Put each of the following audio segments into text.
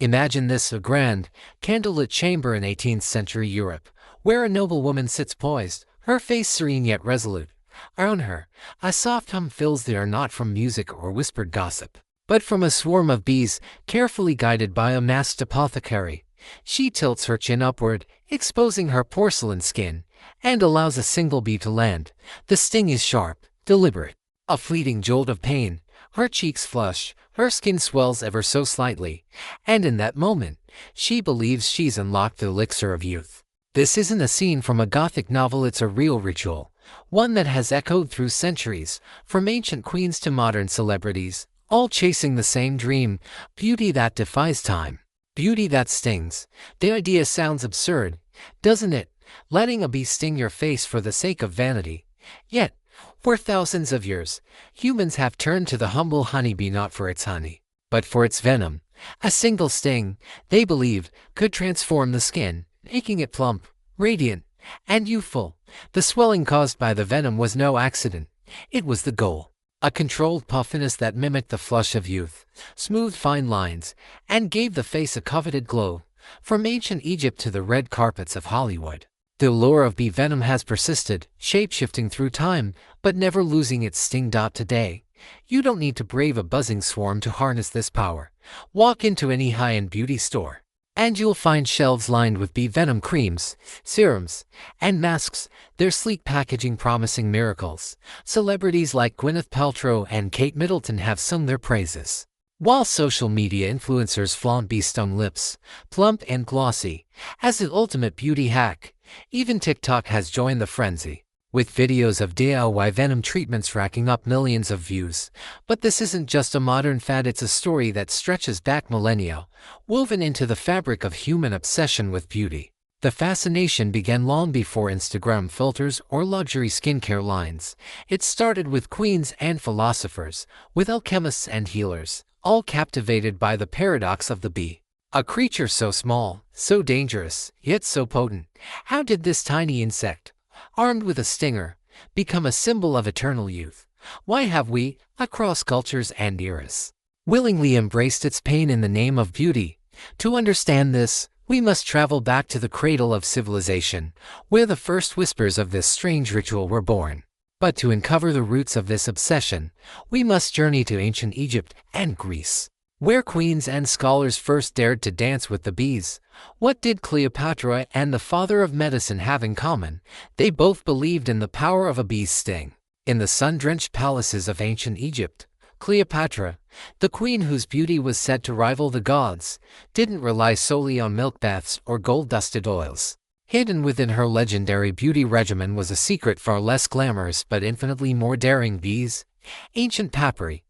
Imagine this: a grand, candlelit chamber in 18th century Europe, where a noble woman sits poised, her face serene yet resolute. Around her, a soft hum fills the air, not from music or whispered gossip, but from a swarm of bees, carefully guided by a masked apothecary. She tilts her chin upward, exposing her porcelain skin, and allows a single bee to land. The sting is sharp, deliberate. A fleeting jolt of pain. Her cheeks flush, her skin swells ever so slightly, and in that moment, she believes she's unlocked the elixir of youth. This isn't a scene from a Gothic novel, it's a real ritual, one that has echoed through centuries, from ancient queens to modern celebrities, all chasing the same dream: beauty that defies time, beauty that stings. The idea sounds absurd, doesn't it? Letting a bee sting your face for the sake of vanity. Yet, for thousands of years, humans have turned to the humble honeybee not for its honey, but for its venom. A single sting, they believed, could transform the skin, making it plump, radiant, and youthful. The swelling caused by the venom was no accident. It was the goal. A controlled puffiness that mimicked the flush of youth, smoothed fine lines, and gave the face a coveted glow. From ancient Egypt to the red carpets of Hollywood, the allure of bee venom has persisted, shape-shifting through time, but never losing its sting. Today, you don't need to brave a buzzing swarm to harness this power. Walk into any high-end beauty store, and you'll find shelves lined with bee venom creams, serums, and masks, their sleek packaging promising miracles. Celebrities like Gwyneth Paltrow and Kate Middleton have sung their praises, while social media influencers flaunt bee-stung lips, plump and glossy, as the ultimate beauty hack. Even TikTok has joined the frenzy, with videos of DIY venom treatments racking up millions of views. But this isn't just a modern fad, it's a story that stretches back millennia, woven into the fabric of human obsession with beauty. The fascination began long before Instagram filters or luxury skincare lines. It started with queens and philosophers, with alchemists and healers, all captivated by the paradox of the bee. A creature so small, so dangerous, yet so potent. How did this tiny insect, armed with a stinger, become a symbol of eternal youth? Why have we, across cultures and eras, willingly embraced its pain in the name of beauty? To understand this, we must travel back to the cradle of civilization, where the first whispers of this strange ritual were born. But to uncover the roots of this obsession, we must journey to ancient Egypt and Greece, where queens and scholars first dared to dance with the bees. What did Cleopatra and the father of medicine have in common? They both believed in the power of a bee's sting. In the sun-drenched palaces of ancient Egypt, Cleopatra, the queen whose beauty was said to rival the gods, didn't rely solely on milk baths or gold-dusted oils. Hidden within her legendary beauty regimen was a secret far less glamorous but infinitely more daring: bees. Ancient papyri,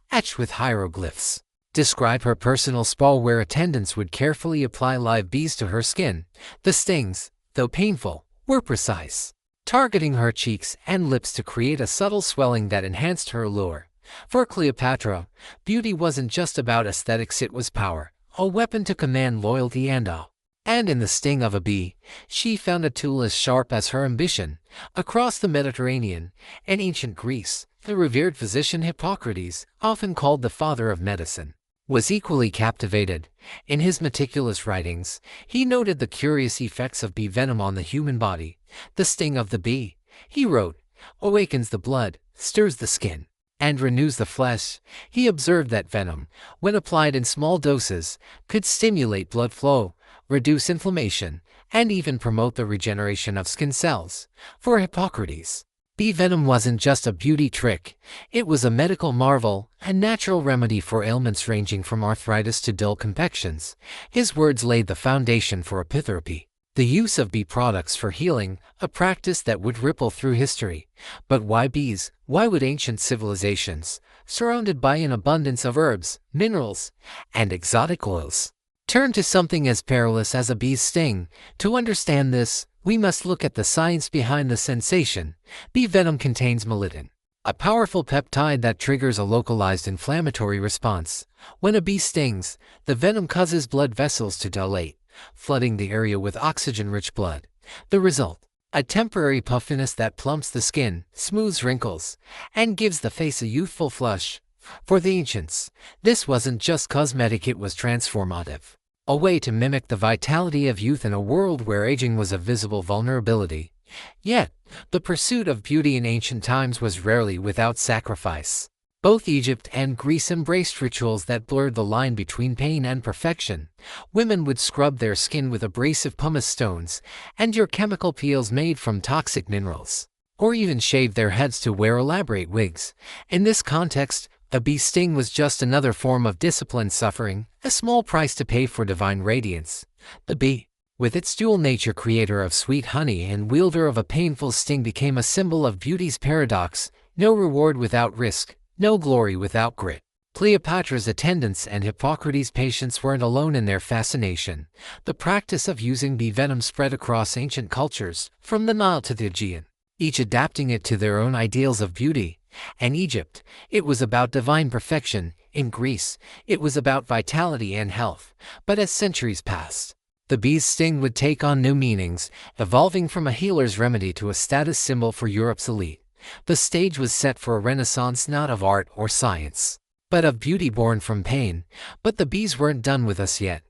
etched with hieroglyphs, describe her personal spa where attendants would carefully apply live bees to her skin. The stings, though painful, were precise, targeting her cheeks and lips to create a subtle swelling that enhanced her allure. For Cleopatra, beauty wasn't just about aesthetics, it was power, a weapon to command loyalty and awe. And in the sting of a bee, she found a tool as sharp as her ambition. Across the Mediterranean and ancient Greece, the revered physician Hippocrates, often called the father of medicine, was equally captivated. In his meticulous writings, he noted the curious effects of bee venom on the human body. The sting of the bee, he wrote, awakens the blood, stirs the skin, and renews the flesh. He observed that venom, when applied in small doses, could stimulate blood flow, reduce inflammation, and even promote the regeneration of skin cells. For Hippocrates, bee venom wasn't just a beauty trick, it was a medical marvel, a natural remedy for ailments ranging from arthritis to dull complexions. His words laid the foundation for apitherapy, the use of bee products for healing, a practice that would ripple through history. But why bees? Why would ancient civilizations, surrounded by an abundance of herbs, minerals, and exotic oils, turn to something as perilous as a bee's sting? To understand this, we must look at the science behind the sensation. Bee venom contains melittin, a powerful peptide that triggers a localized inflammatory response. When a bee stings, the venom causes blood vessels to dilate, flooding the area with oxygen-rich blood. The result: a temporary puffiness that plumps the skin, smooths wrinkles, and gives the face a youthful flush. For the ancients, this wasn't just cosmetic, it was transformative. a way to mimic the vitality of youth in a world where aging was a visible vulnerability. Yet, the pursuit of beauty in ancient times was rarely without sacrifice. Both Egypt and Greece embraced rituals that blurred the line between pain and perfection. Women would scrub their skin with abrasive pumice stones, endure chemical peels made from toxic minerals, or even shave their heads to wear elaborate wigs. In this context, a bee sting was just another form of disciplined suffering, a small price to pay for divine radiance. The bee, with its dual nature, creator of sweet honey and wielder of a painful sting, became a symbol of beauty's paradox: no reward without risk, no glory without grit. Cleopatra's attendants and Hippocrates' patients weren't alone in their fascination. The practice of using bee venom spread across ancient cultures, from the Nile to the Aegean, each adapting it to their own ideals of beauty. In Egypt, it was about divine perfection. In Greece, it was about vitality and health. But as centuries passed, the bee's sting would take on new meanings, evolving from a healer's remedy to a status symbol for Europe's elite. The stage was set for a renaissance not of art or science, but of beauty born from pain. But the bees weren't done with us yet.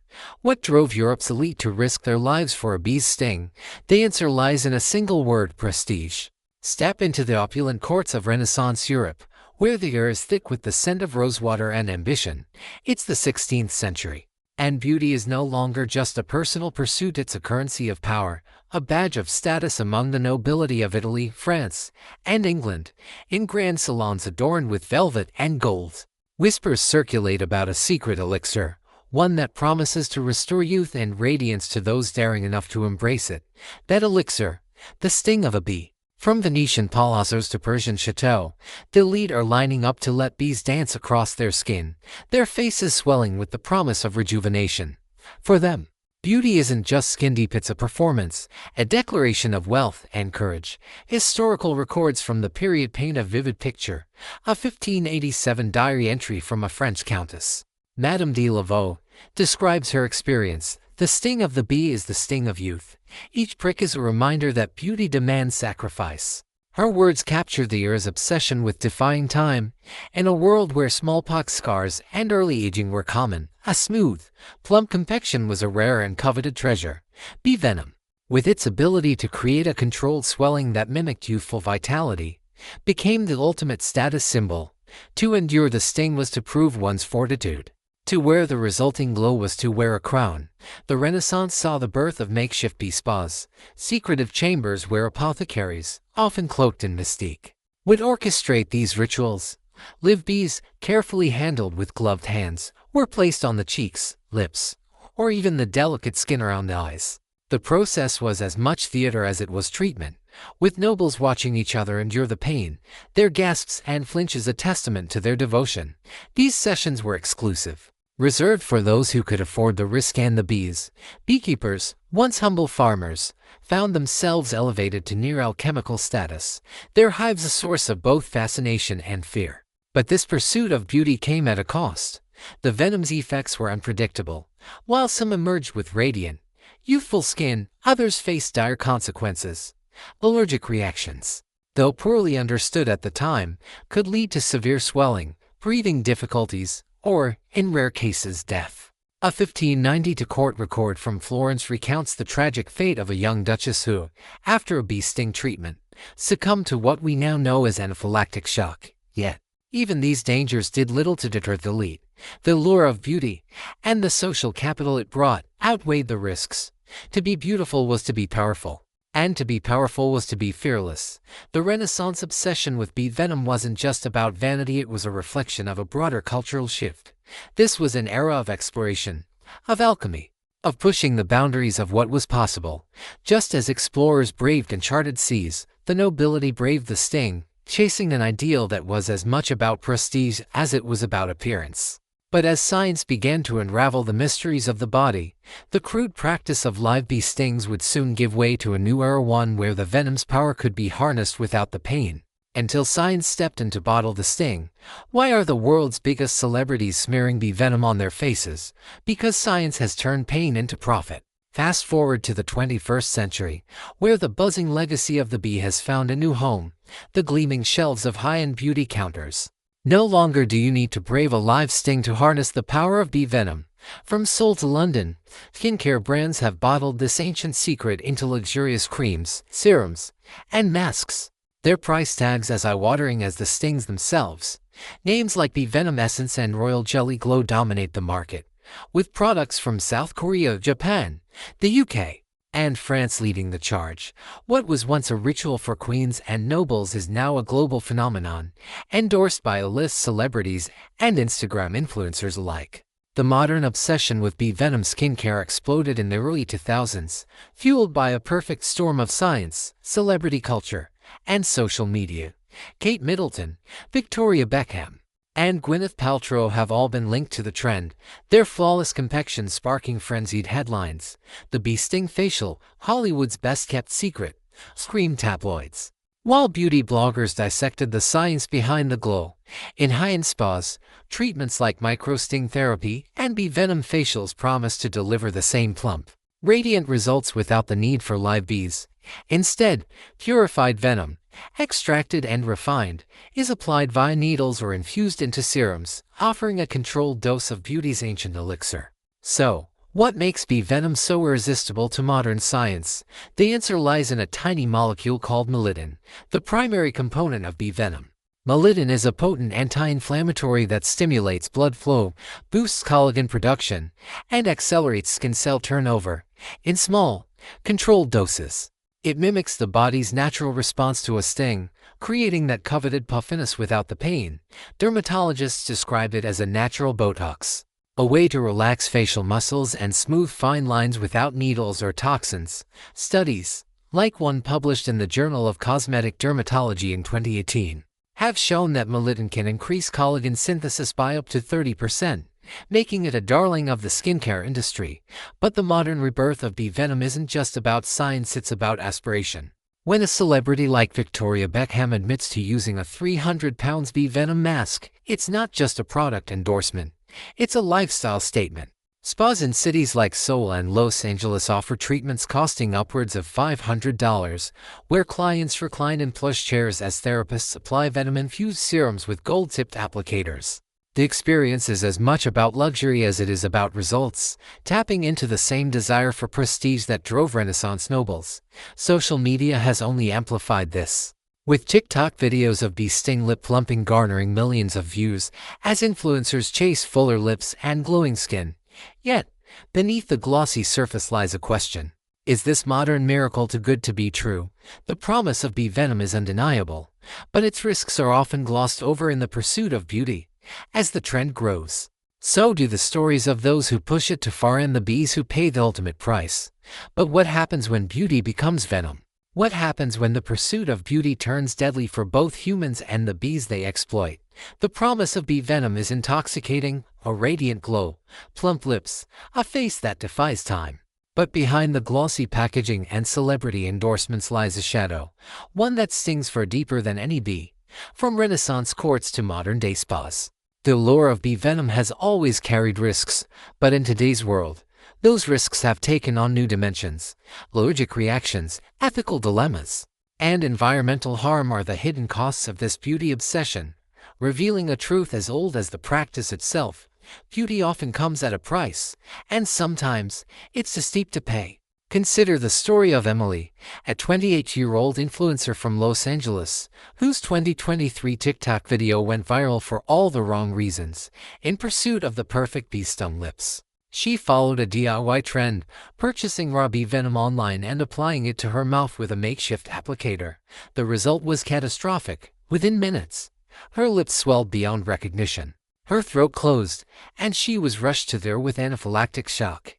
What drove Europe's elite to risk their lives for a bee's sting? The answer lies in a single word: prestige. Step into the opulent courts of Renaissance Europe, where the air is thick with the scent of rosewater and ambition. It's the 16th century, and beauty is no longer just a personal pursuit, it's a currency of power, a badge of status among the nobility of Italy, France, and England. In grand salons adorned with velvet and gold, whispers circulate about a secret elixir, one that promises to restore youth and radiance to those daring enough to embrace it. That elixir, the sting of a bee. From Venetian palazzos to Persian chateaux, the elite are lining up to let bees dance across their skin, their faces swelling with the promise of rejuvenation. For them, beauty isn't just skin deep, it's a performance, a declaration of wealth and courage. Historical records from the period paint a vivid picture. A 1587 diary entry from a French countess, Madame de Lavaux, describes her experience. The sting of the bee is the sting of youth. Each prick is a reminder that beauty demands sacrifice. Her words capture the era's obsession with defying time. In a world where smallpox scars and early aging were common, a smooth, plump complexion was a rare and coveted treasure. Bee venom, with its ability to create a controlled swelling that mimicked youthful vitality, became the ultimate status symbol. To endure the sting was to prove one's fortitude. To wear the resulting glow was to wear a crown. The Renaissance saw the birth of makeshift bee spas, secretive chambers where apothecaries, often cloaked in mystique, would orchestrate these rituals. Live bees, carefully handled with gloved hands, were placed on the cheeks, lips, or even the delicate skin around the eyes. The process was as much theater as it was treatment, with nobles watching each other endure the pain, their gasps and flinches a testament to their devotion. These sessions were exclusive, reserved for those who could afford the risk and the bees. Beekeepers, once humble farmers, found themselves elevated to near alchemical status, their hives a source of both fascination and fear. But this pursuit of beauty came at a cost. The venom's effects were unpredictable. While some emerged with radiant, youthful skin, others faced dire consequences. Allergic reactions, though poorly understood at the time, could lead to severe swelling, breathing difficulties, or, in rare cases, death. A 1592 court record from Florence recounts the tragic fate of a young duchess who, after a bee sting treatment, succumbed to what we now know as anaphylactic shock. Yet, even these dangers did little to deter the elite. The lure of beauty, and the social capital it brought, outweighed the risks. To be beautiful was to be powerful, and to be powerful was to be fearless. The Renaissance obsession with bee venom wasn't just about vanity, it was a reflection of a broader cultural shift. This was an era of exploration, of alchemy, of pushing the boundaries of what was possible. Just as explorers braved uncharted seas, the nobility braved the sting, chasing an ideal that was as much about prestige as it was about appearance. But as science began to unravel the mysteries of the body, the crude practice of live bee stings would soon give way to a new era, one where the venom's power could be harnessed without the pain. Until science stepped in to bottle the sting. Why are the world's biggest celebrities smearing bee venom on their faces? Because science has turned pain into profit. Fast forward to the 21st century, where the buzzing legacy of the bee has found a new home, the gleaming shelves of high-end beauty counters. No longer do you need to brave a live sting to harness the power of bee venom. From Seoul to London, skincare brands have bottled this ancient secret into luxurious creams, serums, and masks. Their price tags as eye-watering as the stings themselves. Names like Bee Venom Essence and Royal Jelly Glow dominate the market, with products from South Korea, Japan, the UK, and France leading the charge. What was once a ritual for queens and nobles is now a global phenomenon, endorsed by A-list celebrities and Instagram influencers alike. The modern obsession with bee venom skincare exploded in the early 2000s, fueled by a perfect storm of science, celebrity culture, and social media. Kate Middleton, Victoria Beckham, and Gwyneth Paltrow have all been linked to the trend, their flawless complexion sparking frenzied headlines. The bee sting facial, Hollywood's best-kept secret, screamed tabloids. While beauty bloggers dissected the science behind the glow, in high-end spas, treatments like microsting therapy and bee venom facials promise to deliver the same plump, radiant results without the need for live bees. Instead, purified venom, extracted and refined, is applied via needles or infused into serums, offering a controlled dose of beauty's ancient elixir. So, what makes bee venom so irresistible to modern science? The answer lies in a tiny molecule called melittin, the primary component of bee venom. Melittin is a potent anti-inflammatory that stimulates blood flow, boosts collagen production, and accelerates skin cell turnover. In small, controlled doses, it mimics the body's natural response to a sting, creating that coveted puffiness without the pain. Dermatologists describe it as a natural Botox, a way to relax facial muscles and smooth fine lines without needles or toxins. Studies, like one published in the Journal of Cosmetic Dermatology in 2018, have shown that melittin can increase collagen synthesis by up to 30%, making it a darling of the skincare industry. But the modern rebirth of bee venom isn't just about science, it's about aspiration. When a celebrity like Victoria Beckham admits to using a 300-pound bee venom mask, it's not just a product endorsement, it's a lifestyle statement. Spas in cities like Seoul and Los Angeles offer treatments costing upwards of $500, where clients recline in plush chairs as therapists apply venom-infused serums with gold-tipped applicators. The experience is as much about luxury as it is about results, tapping into the same desire for prestige that drove Renaissance nobles. Social media has only amplified this, with TikTok videos of bee sting lip plumping garnering millions of views as influencers chase fuller lips and glowing skin. Yet, beneath the glossy surface lies a question. Is this modern miracle too good to be true? The promise of bee venom is undeniable, but its risks are often glossed over in the pursuit of beauty. As the trend grows, so do the stories of those who push it too far and the bees who pay the ultimate price. But what happens when beauty becomes venom? What happens when the pursuit of beauty turns deadly for both humans and the bees they exploit? The promise of bee venom is intoxicating, a radiant glow, plump lips, a face that defies time. But behind the glossy packaging and celebrity endorsements lies a shadow, one that stings far deeper than any bee. From Renaissance courts to modern-day spas, the allure of bee venom has always carried risks, but in today's world, those risks have taken on new dimensions. Allergic reactions, ethical dilemmas, and environmental harm are the hidden costs of this beauty obsession, revealing a truth as old as the practice itself. Beauty often comes at a price, and sometimes it's too steep to pay. Consider the story of Emily, a 28-year-old influencer from Los Angeles, whose 2023 TikTok video went viral for all the wrong reasons. In pursuit of the perfect bee-stung lips, she followed a DIY trend, purchasing raw bee venom online and applying it to her mouth with a makeshift applicator. The result was catastrophic. Within minutes, her lips swelled beyond recognition, her throat closed, and she was rushed to there with anaphylactic shock.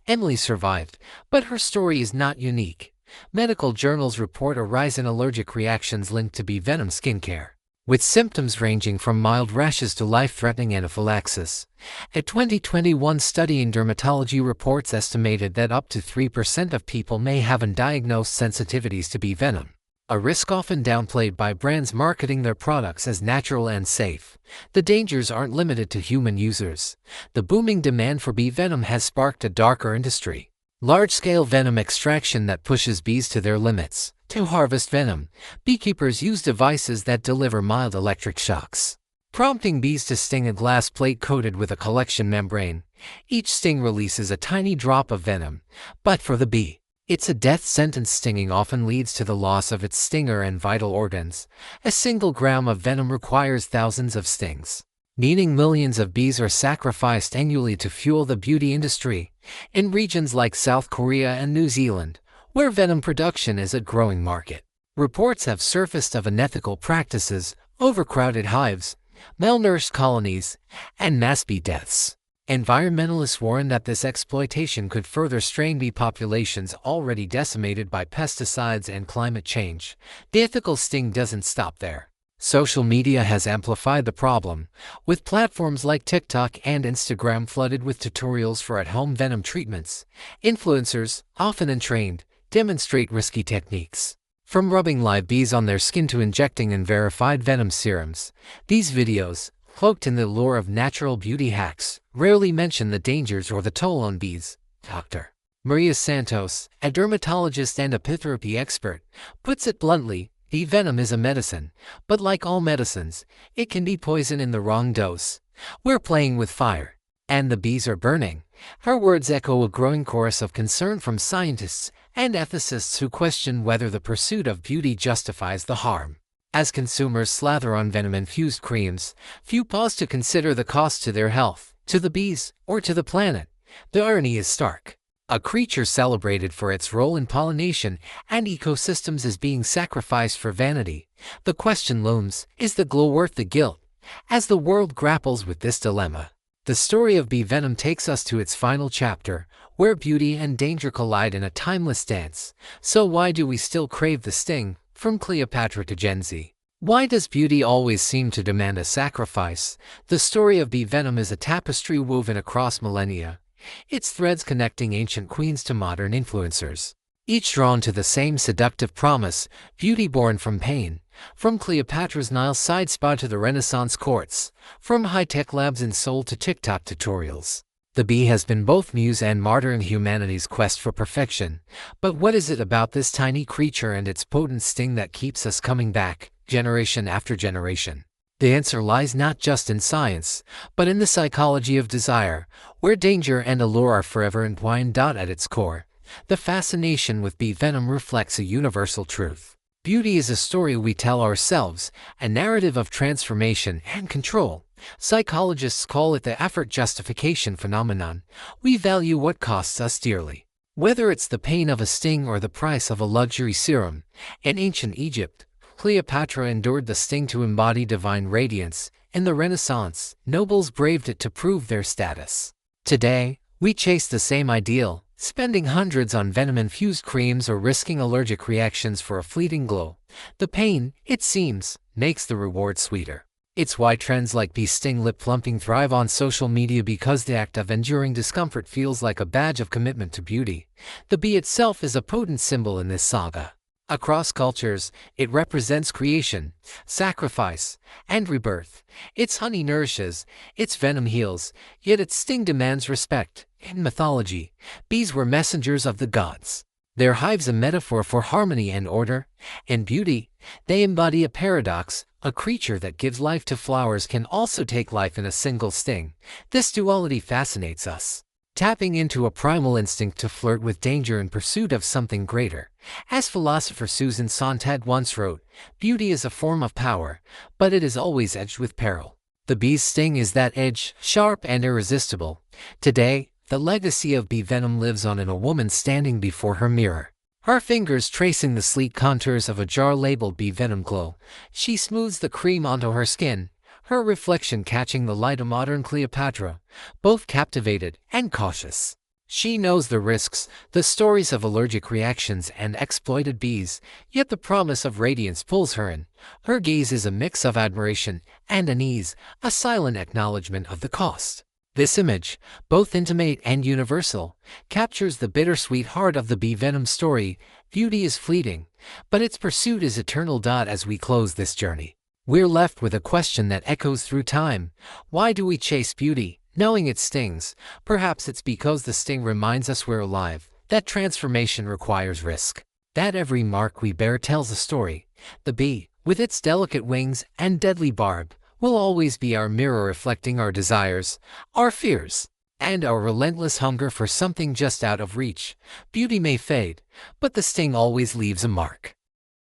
Emily survived, but her story is not unique. Medical journals report a rise in allergic reactions linked to bee venom skincare, with symptoms ranging from mild rashes to life-threatening anaphylaxis. A 2021 study in dermatology reports estimated that up to 3% of people may have undiagnosed sensitivities to bee venom, a risk often downplayed by brands marketing their products as natural and safe. The dangers aren't limited to human users. The booming demand for bee venom has sparked a darker industry, large-scale venom extraction that pushes bees to their limits. To harvest venom, beekeepers use devices that deliver mild electric shocks, prompting bees to sting a glass plate coated with a collection membrane. Each sting releases a tiny drop of venom, but for the bee, it's a death sentence. Stinging often leads to the loss of its stinger and vital organs. A single gram of venom requires thousands of stings, meaning millions of bees are sacrificed annually to fuel the beauty industry. In regions like South Korea and New Zealand, where venom production is a growing market, reports have surfaced of unethical practices, overcrowded hives, malnourished colonies, and mass bee deaths. Environmentalists warn that this exploitation could further strain bee populations already decimated by pesticides and climate change. The ethical sting doesn't stop there. Social media has amplified the problem, with platforms like TikTok and Instagram flooded with tutorials for at-home venom treatments. Influencers, often untrained, demonstrate risky techniques, from rubbing live bees on their skin to injecting unverified venom serums. These videos, cloaked in the lure of natural beauty hacks, rarely mention the dangers or the toll on bees. Dr. Maria Santos, a dermatologist and apitherapy expert, puts it bluntly: bee venom is a medicine, but like all medicines, it can be poison in the wrong dose. We're playing with fire, and the bees are burning. Her words echo a growing chorus of concern from scientists and ethicists who question whether the pursuit of beauty justifies the harm. As consumers slather on venom-infused creams, few pause to consider the cost to their health, to the bees, or to the planet. The irony is stark. A creature celebrated for its role in pollination and ecosystems is being sacrificed for vanity. The question looms: is the glow worth the guilt? As the world grapples with this dilemma, the story of bee venom takes us to its final chapter, where beauty and danger collide in a timeless dance. So why do we still crave the sting? From Cleopatra to Gen Z. Why does beauty always seem to demand a sacrifice? The story of bee venom is a tapestry woven across millennia, its threads connecting ancient queens to modern influencers, each drawn to the same seductive promise: beauty born from pain. From Cleopatra's Nile side spa to the Renaissance courts, from high-tech labs in Seoul to TikTok tutorials, the bee has been both muse and martyr in humanity's quest for perfection. But what is it about this tiny creature and its potent sting that keeps us coming back, generation after generation? The answer lies not just in science, but in the psychology of desire, where danger and allure are forever entwined. At its core, the fascination with bee venom reflects a universal truth. Beauty is a story we tell ourselves, a narrative of transformation and control. Psychologists call it the effort justification phenomenon. We value what costs us dearly, whether it's the pain of a sting or the price of a luxury serum. In ancient Egypt, Cleopatra endured the sting to embody divine radiance. In the Renaissance, nobles braved it to prove their status. Today, we chase the same ideal, spending hundreds on venom-infused creams or risking allergic reactions for a fleeting glow. The pain, it seems, makes the reward sweeter. It's why trends like bee sting lip plumping thrive on social media, because the act of enduring discomfort feels like a badge of commitment to beauty. The bee itself is a potent symbol in this saga. Across cultures, it represents creation, sacrifice, and rebirth. Its honey nourishes, its venom heals, yet its sting demands respect. In mythology, bees were messengers of the gods, their hives a metaphor for harmony and order. In beauty, they embody a paradox. A creature that gives life to flowers can also take life in a single sting. This duality fascinates us, tapping into a primal instinct to flirt with danger in pursuit of something greater. As philosopher Susan Sontag once wrote, beauty is a form of power, but it is always edged with peril. The bee's sting is that edge, sharp and irresistible. Today, the legacy of bee venom lives on in a woman standing before her mirror, her fingers tracing the sleek contours of a jar labeled Bee Venom Glow. She smooths the cream onto her skin, her reflection catching the light of modern Cleopatra, both captivated and cautious. She knows the risks, the stories of allergic reactions and exploited bees, yet the promise of radiance pulls her in. Her gaze is a mix of admiration and unease, a silent acknowledgement of the cost. This image, both intimate and universal, captures the bittersweet heart of the bee venom story. Beauty is fleeting, but its pursuit is eternal. As we close this journey, we're left with a question that echoes through time. Why do we chase beauty, knowing it stings? Perhaps it's because the sting reminds us we're alive, that transformation requires risk, that every mark we bear tells a story. The bee, with its delicate wings and deadly barb, will always be our mirror reflecting our desires, our fears, and our relentless hunger for something just out of reach. Beauty may fade, but the sting always leaves a mark.